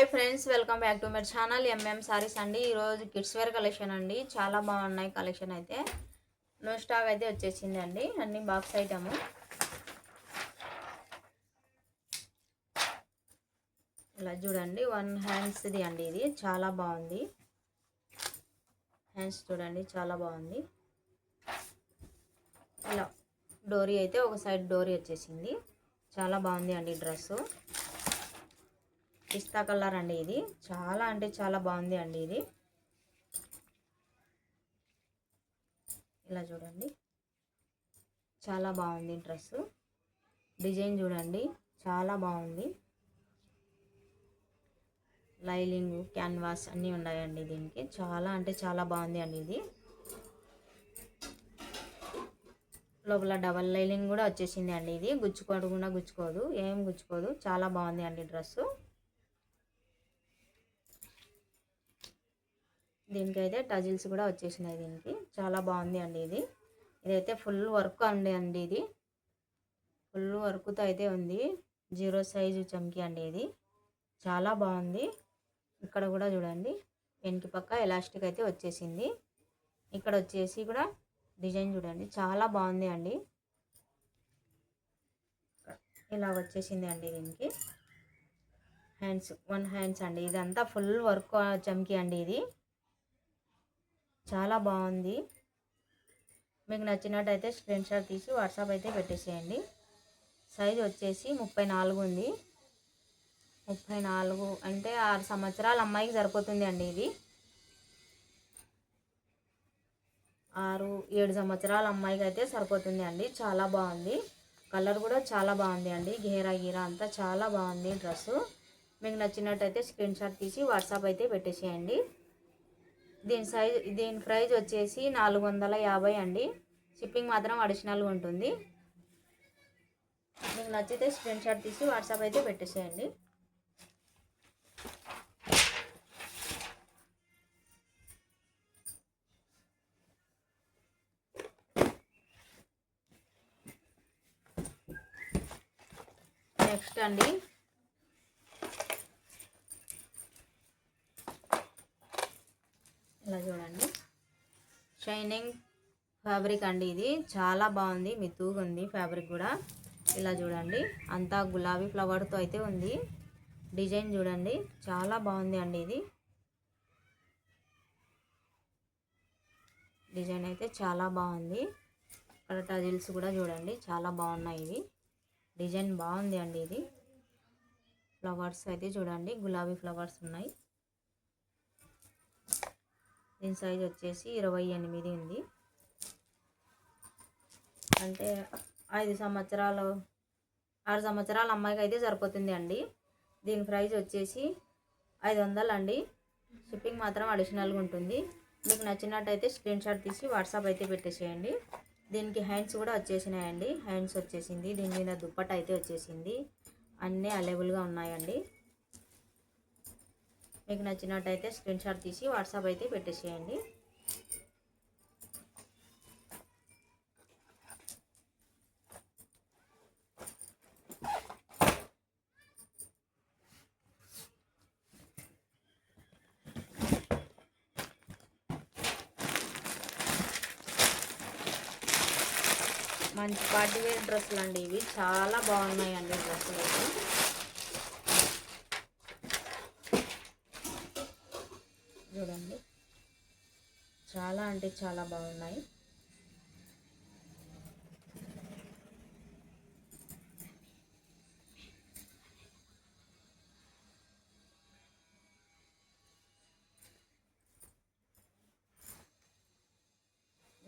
Hi friends, welcome back to my channel MM saris అండి. ఈరోజు kids wear collection అండి. చాలా బాగున్నాయి కలెక్షన్ అయితే. నో స్టాక్ అయితే వచ్చేసింది అండి. అన్ని బాక్స్ ఐటమ్. ఇలా చూడండి, వన్ హ్యాండ్స్ది అండి. ఇది చాలా బాగుంది. హ్యాండ్స్ చూడండి, చాలా బాగుంది. ఇలా డోరీ అయితే ఒక సైడ్ డోరీ వచ్చేసింది. చాలా బాగుంది అండి డ్రెస్సు. పిస్తా కలర్ అండి. ఇది చాలా అంటే చాలా బాగుంది అండి. ఇది ఇలా చూడండి, చాలా బాగుంది డ్రెస్సు. డిజైన్ చూడండి, చాలా బాగుంది. లైలింగ్, క్యాన్వాస్ అన్నీ ఉన్నాయండి దీనికి. చాలా అంటే చాలా బాగుంది అండి. ఇది లోపల డబల్ లైలింగ్ కూడా వచ్చేసింది అండి. ఇది గుచ్చుకోకుండా గుచ్చుకోదు, ఏం గుచ్చుకోదు. చాలా బాగుంది అండి డ్రెస్సు. దీనికైతే టజిల్స్ కూడా వచ్చేసినాయి. దీనికి చాలా బాగుంది అండి. ఇదైతే ఫుల్ వర్క్ అండి. ఇది ఫుల్ వర్క్తో అయితే ఉంది. 0 సైజు చమ్కీ అండి. ఇది చాలా బాగుంది. ఇక్కడ కూడా చూడండి, వెనక పక్క ఎలాస్టిక్ అయితే వచ్చేసింది. ఇక్కడ వచ్చేసి కూడా డిజైన్ చూడండి, చాలా బాగుంది అండి. ఇలా వచ్చేసింది అండి. దీనికి హ్యాండ్స్, వన్ హ్యాండ్స్ అండి. ఇదంతా ఫుల్ వర్క్ చమ్కీ అండి. ఇది చాలా బాగుంది. మీకు నచ్చినట్టయితే స్క్రీన్ షాట్ తీసి వాట్సాప్ అయితే పెట్టేసేయండి. సైజు వచ్చేసి 34 ఉంది. 34 అంటే 6 సంవత్సరాల అమ్మాయికి సరిపోతుంది అండి. ఇది 6-7 సంవత్సరాల అమ్మాయికి అయితే సరిపోతుంది అండి. చాలా బాగుంది. కలర్ కూడా చాలా బాగుంది అండి. గీరా అంతా చాలా బాగుంది డ్రెస్సు. మీకు నచ్చినట్టయితే స్క్రీన్ షాట్ తీసి వాట్సాప్ అయితే పెట్టేసేయండి. దీని ప్రైస్ వచ్చేసి 450 అండి. షిప్పింగ్ మాత్రం అడిషనల్గా ఉంటుంది. మీకు నచ్చితే స్క్రీన్ షాట్ తీసి వాట్సాప్ అయితే పెట్టేసేయండి. నెక్స్ట్ అండి, ఇలా చూడండి, షైనింగ్ ఫ్యాబ్రిక్ అండి. ఇది చాలా బాగుంది, మెత్తగా ఉంది ఫ్యాబ్రిక్ కూడా. ఇలా చూడండి, అంతా గులాబీ ఫ్లవర్తో అయితే ఉంది. డిజైన్ చూడండి, చాలా బాగుంది అండి. ఇది డిజైన్ అయితే చాలా బాగుంది. ఇక్కడ టజిల్స్ కూడా చూడండి, చాలా బాగున్నాయి. ఇవి డిజైన్ బాగుంది అండి. ఇది ఫ్లవర్స్ అయితే చూడండి, గులాబీ ఫ్లవర్స్ ఉన్నాయి. దీని సైజ్ వచ్చేసి 28 ఉంది. అంటే 6 సంవత్సరాల అమ్మాయికి అయితే సరిపోతుంది అండి. దీని ప్రైస్ వచ్చేసి 500 అండి. షిప్పింగ్ మాత్రం అడిషనల్గా ఉంటుంది. మీకు నచ్చినట్టయితే స్క్రీన్ షాట్ తీసి వాట్సాప్ అయితే పెట్టేసేయండి. దీనికి హ్యాండ్స్ కూడా వచ్చేసినాయండి. హ్యాండ్స్ వచ్చేసింది. దీని మీద దుప్పట్ట అయితే వచ్చేసింది. అన్నీ అవైలబుల్గా ఉన్నాయండి. మీకు నచ్చినట్టయితే స్క్రీన్ షాట్ తీసి వాట్సాప్ అయితే పెట్టేసేయండి. మంచి పార్టీ వేర్ డ్రెస్సులు అండి. ఇవి చాలా బాగున్నాయండి డ్రెస్సులు అయితే. చూడండి, చాలా అంటే చాలా బాగున్నాయి.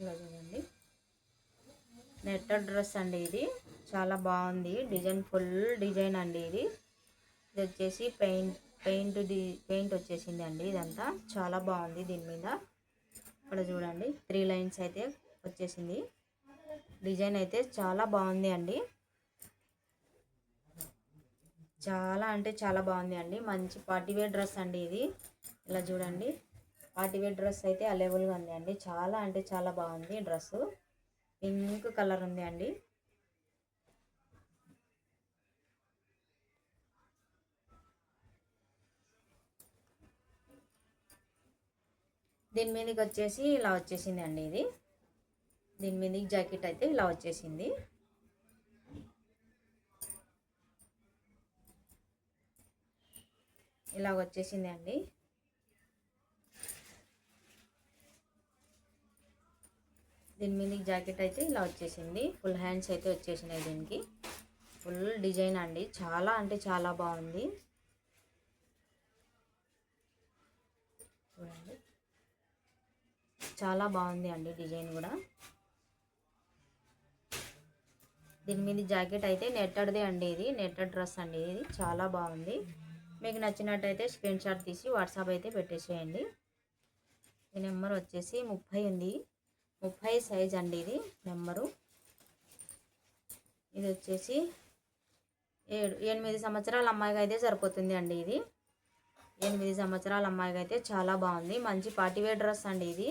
ఇలా చూడండి, నెట్టెడ్ డ్రెస్ అండి. ఇది చాలా బాగుంది. డిజైన్ ఫుల్ డిజైన్ అండి. ఇది వచ్చేసి పెయింట్ వచ్చేసింది అండి. ఇదంతా చాలా బాగుంది. దీని మీద ఇక్కడ చూడండి, 3 లైన్స్ అయితే వచ్చేసింది. డిజైన్ అయితే చాలా బాగుంది అండి. చాలా అంటే చాలా బాగుంది అండి. మంచి పార్టీవేర్ డ్రెస్ అండి. ఇది ఇలా చూడండి, పార్టీవేర్ డ్రెస్ అయితే అవైలబుల్గా ఉంది అండి. చాలా అంటే చాలా బాగుంది డ్రెస్సు. పింక్ కలర్ ఉంది అండి. దీని మీదకి వచ్చేసి ఇలా వచ్చేసింది అండి ఇది. దీని మీదకి జాకెట్ అయితే ఇలా వచ్చేసింది. ఇలా వచ్చేసింది అండి. దీని మీదకి జాకెట్ అయితే ఇలా వచ్చేసింది. ఫుల్ హ్యాండ్స్ అయితే వచ్చేసినాయి. దీనికి ఫుల్ డిజైన్ అండి. చాలా అంటే చాలా బాగుంది. చూడండి, చాలా బాగుంది అండి డిజైన్ కూడా. దీని మీద జాకెట్ అయితే నెట్టెడ్దే అండి. ఇది నెట్టెడ్ డ్రెస్ అండి. ఇది చాలా బాగుంది. మీకు నచ్చినట్టయితే స్క్రీన్ షాట్ తీసి వాట్సాప్ అయితే పెట్టేసేయండి. ఈ నెంబర్ వచ్చేసి 30 ఉంది. 30 సైజ్ అండి ఇది నెంబరు. ఇది వచ్చేసి 8 సంవత్సరాల అమ్మాయికి అయితే సరిపోతుంది అండి. ఇది 8 సంవత్సరాల అమ్మాయికి అయితే చాలా బాగుంది. మంచి పార్టీవేర్ డ్రెస్ అండి ఇది.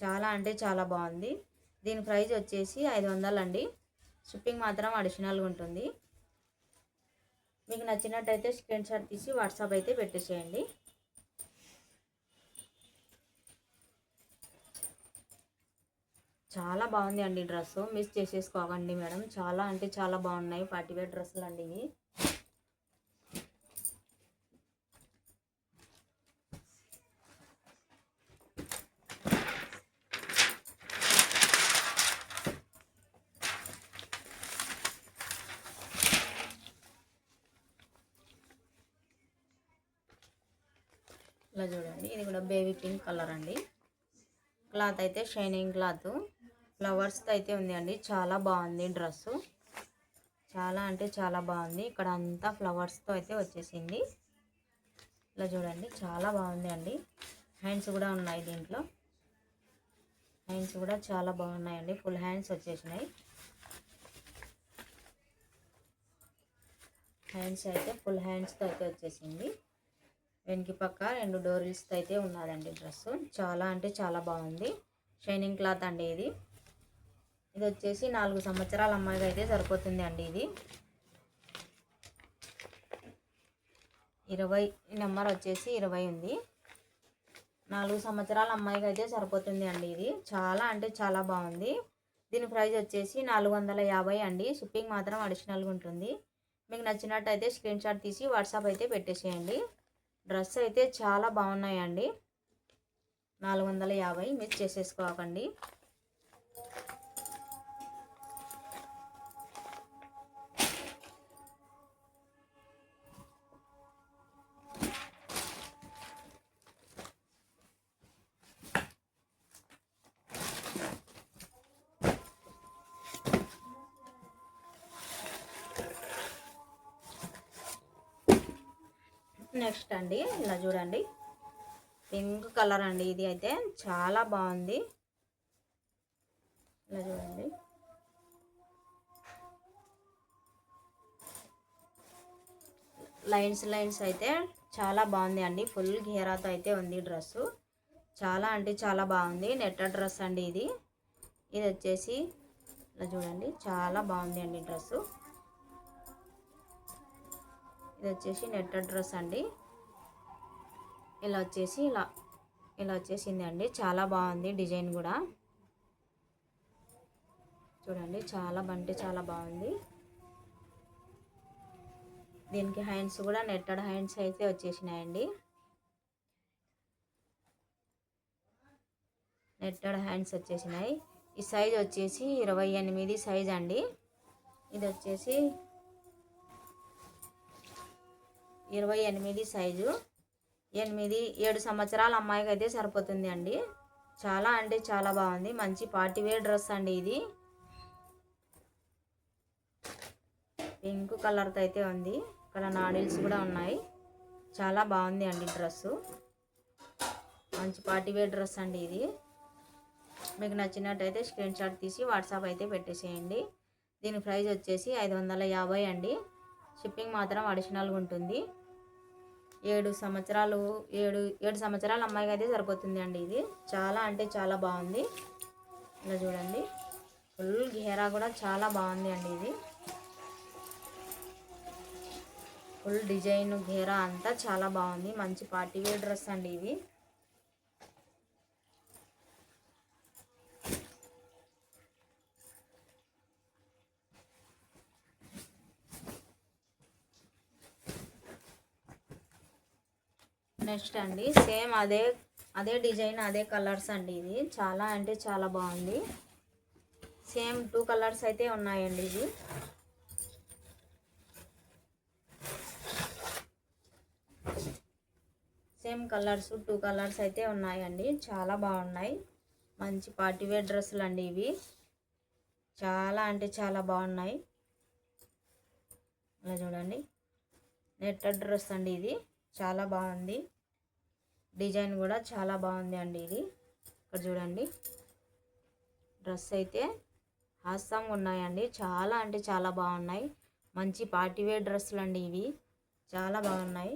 చాలా అంటే చాలా బాగుంది. దీని ప్రైస్ వచ్చేసి 500 అండి. షిప్పింగ్ మాత్రం అడిషనల్గా ఉంటుంది. మీకు నచ్చినట్టయితే స్క్రీన్ షాట్ తీసి వాట్సాప్ అయితే పెట్టేసేయండి. చాలా బాగుంది అండి డ్రెస్. Miss చేసేసుకోకండి madam. చాలా అంటే చాలా బాగున్నాయి పార్టీవేర్ డ్రెస్సులు అండి ఇవి. ఇలా చూడండి, ఇది కూడా బేబీ పింక్ కలర్ అండి. క్లాత్ అయితే షైనింగ్ క్లాత్, ఫ్లవర్స్తో అయితే ఉంది అండి. చాలా బాగుంది డ్రెస్సు. చాలా అంటే చాలా బాగుంది. ఇక్కడ అంతా ఫ్లవర్స్తో అయితే వచ్చేసింది. ఇలా చూడండి, చాలా బాగుంది అండి. హ్యాండ్స్ కూడా ఉన్నాయి దీంట్లో. హ్యాండ్స్ కూడా చాలా బాగున్నాయండి. ఫుల్ హ్యాండ్స్ వచ్చేసినాయి. హ్యాండ్స్ అయితే ఫుల్ హ్యాండ్స్తో అయితే వచ్చేసింది. వెనక పక్క 2 డోరీస్తో అయితే ఉన్నదండి డ్రెస్సు. చాలా అంటే చాలా బాగుంది. షైనింగ్ క్లాత్ అండి ఇది. ఇది వచ్చేసి 4 సంవత్సరాల అమ్మాయికి అయితే సరిపోతుంది అండి. ఇది 20 నెంబర్ వచ్చేసి 20 ఉంది. 4 సంవత్సరాల అమ్మాయికి అయితే సరిపోతుంది అండి. ఇది చాలా అంటే చాలా బాగుంది. దీని ప్రైస్ వచ్చేసి 450 అండి. షిప్పింగ్ మాత్రం అడిషనల్గా ఉంటుంది. మీకు నచ్చినట్టయితే స్క్రీన్ షాట్ తీసి వాట్సాప్ అయితే పెట్టేసేయండి. డ్రెస్ అయితే చాలా బాగున్నాయండి. 450 మిస్ చేసేసుకోకండి. నెక్స్ట్ అండి, ఇలా చూడండి, పింక్ కలర్ అండి. ఇది అయితే చాలా బాగుంది. ఇలా చూడండి, లైన్స్ అయితే చాలా బాగుంది అండి. ఫుల్ ఘేరాతో అయితే ఉంది డ్రెస్సు. చాలా అంటే చాలా బాగుంది. నెట్టెడ్ డ్రెస్ అండి ఇది. ఇది వచ్చేసి ఇలా చూడండి, చాలా బాగుంది అండి డ్రెస్సు. ఇది వచ్చేసి నెట్టెడ్ డ్రెస్ అండి. ఇలా వచ్చేసి ఇలా వచ్చేసింది అండి. చాలా బాగుంది డిజైన్ కూడా. చూడండి, చాలా అంటే చాలా బాగుంది. దీనికి హ్యాండ్స్ కూడా నెట్టెడ్ హ్యాండ్స్ అయితే వచ్చేసినాయండి. నెట్టెడ్ హ్యాండ్స్ వచ్చేసినాయి. ఈ సైజ్ వచ్చేసి 28 సైజ్ అండి. ఇది వచ్చేసి 28 సైజు. 7 సంవత్సరాల అమ్మాయికి అయితే సరిపోతుంది అండి. చాలా అంటే చాలా బాగుంది. మంచి పార్టీవేర్ డ్రెస్ అండి ఇది. పింక్ కలర్తో అయితే ఉంది. ఇక్కడ నాడిల్స్ కూడా ఉన్నాయి. చాలా బాగుంది అండి డ్రెస్సు. మంచి పార్టీవేర్ డ్రెస్ అండి ఇది. మీకు నచ్చినట్టయితే స్క్రీన్ షాట్ తీసి వాట్సాప్ అయితే పెట్టేసేయండి. దీని ప్రైస్ వచ్చేసి 550 అండి. షిప్పింగ్ మాత్రం అడిషనల్గా ఉంటుంది. 7 సంవత్సరాల అమ్మాయికి అయితే సరిపోతుంది అండి. ఇది చాలా అంటే చాలా బాగుంది. ఇలా చూడండి, ఫుల్ ఘేరా కూడా చాలా బాగుంది అండి. ఇది ఫుల్ డిజైన్ ఘేరా అంతా చాలా బాగుంది. మంచి పార్టీవేర్ డ్రెస్ అండి ఇది. నెక్స్ట్ అండి సేమ్ అదే అదే డిజైన్ అదే కలర్స్ అండి. ఇది చాలా అంటే చాలా బాగుంది. సేమ్ 2 కలర్స్ అయితే ఉన్నాయండి. ఇది సేమ్ కలర్స్ 2 కలర్స్ అయితే ఉన్నాయండి. చాలా బాగున్నాయి. మంచి పార్టీవేర్ డ్రెస్సులు అండి ఇవి. చాలా అంటే చాలా బాగున్నాయి. ఇలా చూడండి, నెట్టెడ్ డ్రెస్ అండి ఇది. చాలా బాగుంది. డిజైన్ కూడా చాలా బాగుంది అండి ఇది. ఇక్కడ చూడండి, డ్రెస్ అయితే హాస్యంగా ఉన్నాయండి. చాలా అంటే చాలా బాగున్నాయి. మంచి పార్టీవేర్ డ్రెస్సులు అండి ఇవి. చాలా బాగున్నాయి.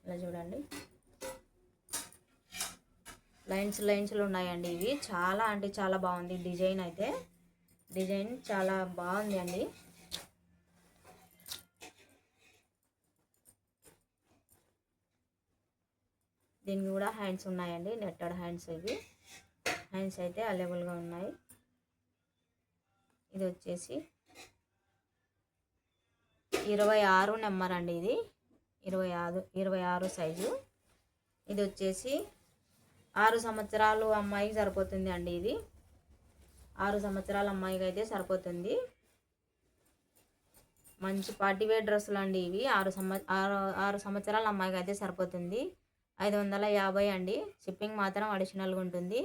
ఇలా చూడండి, లైన్స్లు ఉన్నాయండి ఇవి. చాలా అంటే చాలా బాగుంది. డిజైన్ అయితే డిజైన్ చాలా బాగుంది అండి. దీనికి కూడా హ్యాండ్స్ ఉన్నాయండి, నెట్టెడ్ హ్యాండ్స్. ఇవి హ్యాండ్స్ అయితే అవైలబుల్గా ఉన్నాయి. ఇది వచ్చేసి 26 నెంబర్ అండి. ఇది 26 సైజు. ఇది వచ్చేసి 6 సంవత్సరాలు అమ్మాయికి సరిపోతుంది అండి. ఇది 6 సంవత్సరాల అమ్మాయికి అయితే సరిపోతుంది. మంచి పార్టీవేర్ డ్రెస్సులు అండి ఇవి. 6 సంవత్సరాల అమ్మాయికి అయితే సరిపోతుంది. 550 అండి. షిప్పింగ్ మాత్రం అడిషనల్గా ఉంటుంది.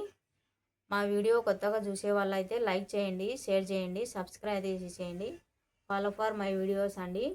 మా వీడియో కొత్తగా చూసే వాళ్ళైతే లైక్ చేయండి, షేర్ చేయండి, సబ్స్క్రైబ్ చేయండి. ఫాలో ఫర్ మై వీడియోస్ అండి.